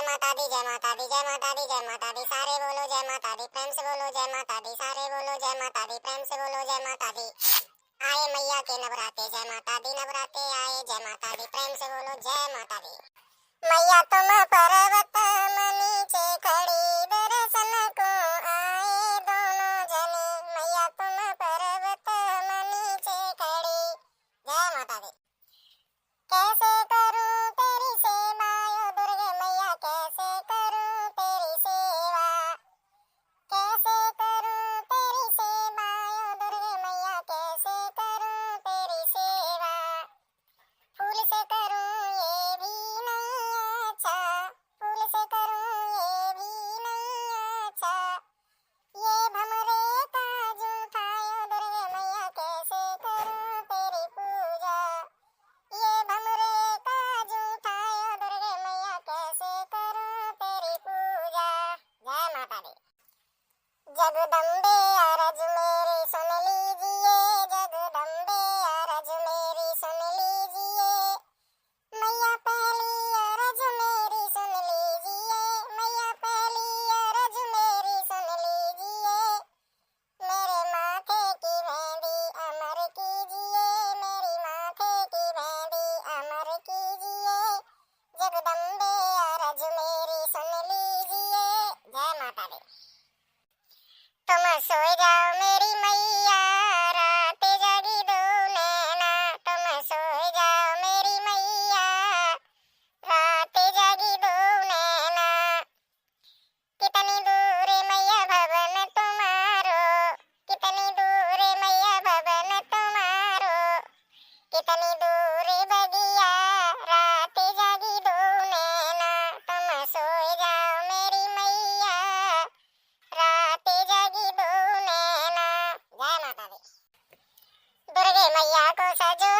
माता दी जय माता दी जय माता दी जय माता दी, सारे बोलो जय माता दी, प्रेम से बोलो जय माता दी, सारे बोलो जय माता दी, प्रेम से बोलो जय माता दी। आए मैया के नवराते, जय माता दी नवराते आए, जय माता दी, प्रेम से बोलो जय माता दी। मैया तुम पर्वत नीचे खड़ी दर्शन को आए दोनों जने, मैया तुम पर्वत नीचे खड़ी, जय माता दी। कैसे करूं तेरी सेवा ओ दुर्गे मैया, कैसे करूं तेरी सेवा, कैसे करूं तेरी सेवा ओ दुर्गे मैया, कैसे करूं तेरी सेवा। फूल से करूं ये भी नहीं अच्छा, फूल से करूं ये भी नहीं अच्छा, ये भमरे का जूठा ओ दुर्गे मैया, कैसे करूं तेरी पूजा, ये भमरे का जूठा ओ दुर्गे मैया, कैसे करूं तेरी पूजा, जय माता दी। जगदम्बे अरज मेरी सुन लीजिए, जगदम्बे अरज मेरी सुन लीजिए, मैया पहली अरज मेरी सुन लीजिए, मैया पहली अरज मेरी सुन लीजिए, मेरे माथे की मेहंदी अमर कीजिए, मेरी माथे की मेहंदी अमर कीजिए, जगदम्बे अरज मेरी सुन लीजिए, जय माता दी। तुम सोए जाओ मेरी मैया, रात जागी दो नैना, तुम सोए जाओ मेरी मैया, रात जागी दो नैना। कितनी दूर मैया भवन तुम्हारो, कितनी दूर मैया भवन तुम्हारो, कितनी दूर बगिया, रात जागी दो नैना, तुम सोए जाओ मेरी मैया, रात जागी दो नैना, जय माता दी। दुर्गे मैया को सजो